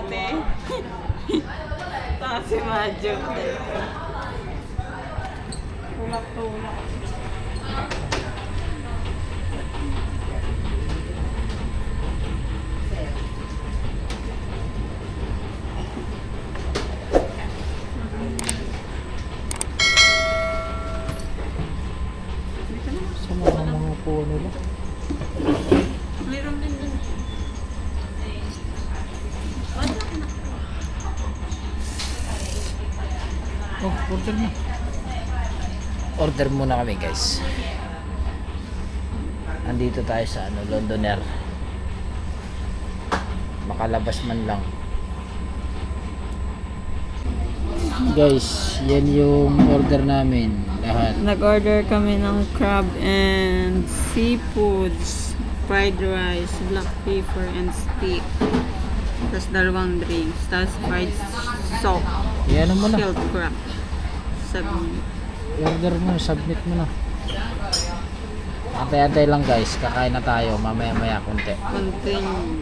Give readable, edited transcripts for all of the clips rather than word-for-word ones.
ate. Tapos si Madjo. Tulak-tulak. Sama ang mga po nila. Mayroon din dun. Oh, order mo. Order muna kami, guys. Andito tayo sa Londoner. Makalabas man lang. Guys, yan yung order namin. Lahat. Nag-order kami ng crab and seafoods, fried rice, black pepper, and steak. Tapos 2 drinks. Tapos fried soap. Yan mo na. Shelled crab. 7. Order mo, submit mo na. Antay-antay lang, guys. Kakain na tayo. Mamaya-maya konti. Continue.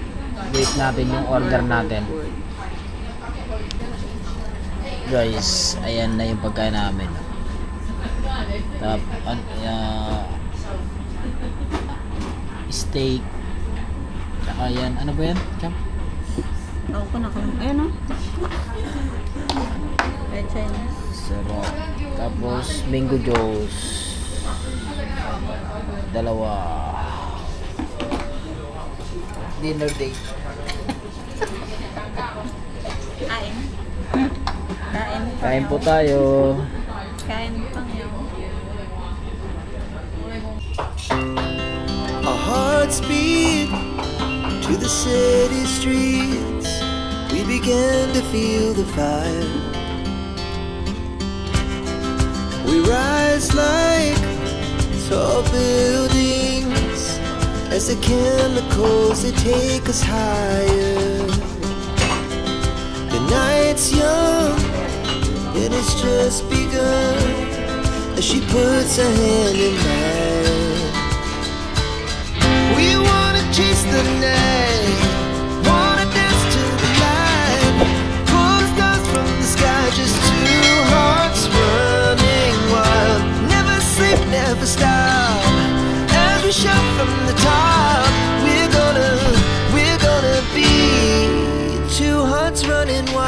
Wait natin yung order natin. Guys, ayan na yung pagkain namin. Steak. Saka yan, ano ba yan? Champ? Ako ko na kami. Ayun o. Ay, Chinese. Sarap. Tapos, mango juice. 2. Dinner date. Kain. Kain. Kain po tayo. Kain pang yun. Our hearts beat to the city streets. We began to feel the fire. We rise like tall buildings as the chemicals they take us higher. The night's young and it's just begun as she puts her hand in mine. We wanna chase the night, wanna dance to the light, pull the stars from the sky, just 2 hearts running wild. Never sleep, never stop, as we shout from the top. We're gonna be 2 hearts running wild.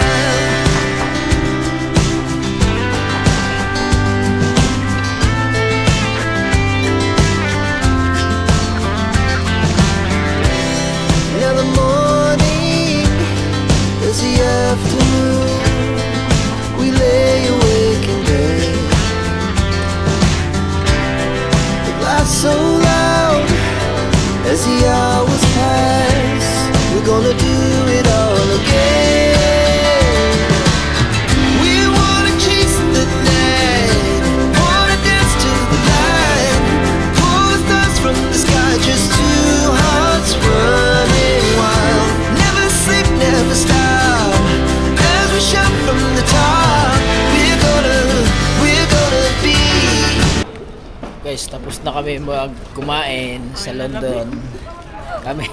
Now the morning is the afternoon. We lay awake in bed. The laughs so loud as the hours pass. We're gonna do it all again. We wanna chase the night, wanna dance to the light, pull the stars from the sky, just 2 hearts running wild. Never sleep, never stop, as we shout from the top. We're gonna be. Guys, tapos na kami kumain sa London. Kami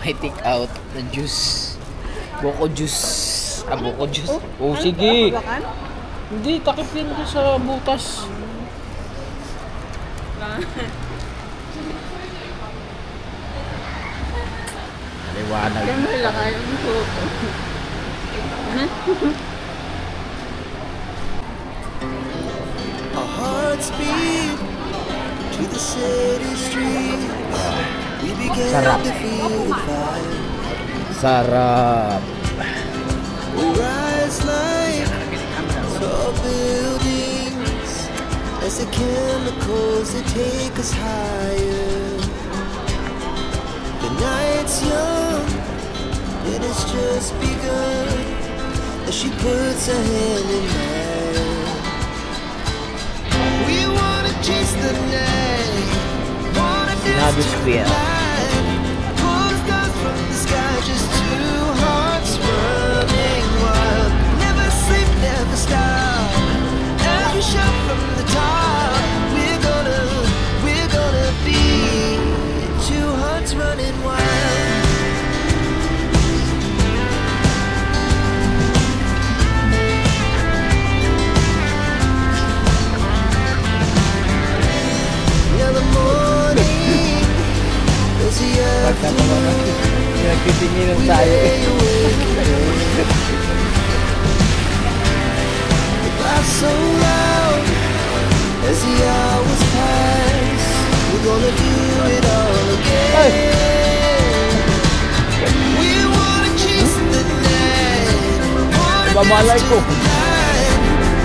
may take out na juice. Boko juice. Boko juice. Oh, sige. Hindi, takip yan doon sa butas. Liwanag. Our hearts beat to the city streets. We began Sarap. to feel the fire. Sarap. We rise like tall buildings as the chemicals they take us higher. The night's young and it's just begun as she puts her hand in mine. We wanna chase the night, wanna dance to the light, pull the stars from the sky, just 2 hearts running wild. Never sleep, never stop, as we shout from the top. We're gonna be 2 hearts running wild. Titinginan tayo eh. Laugh so loud as the hours pass. We're gonna do it all again. We wanna chase the night. Mamalay ko.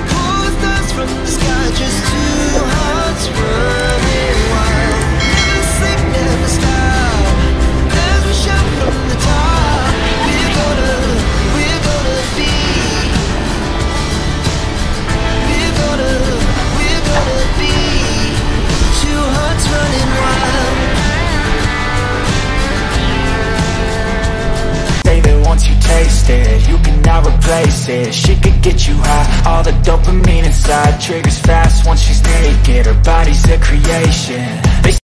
Pull the stars from the sky, just two hearts running wild. Never sleep, never stop. As we shout from the top, we're gonna be. We're gonna be two hearts running wild. Say that once you taste it, you cannot replace it. She could get you high, all the dopamine inside triggers fast once she's naked. Her body's a creation.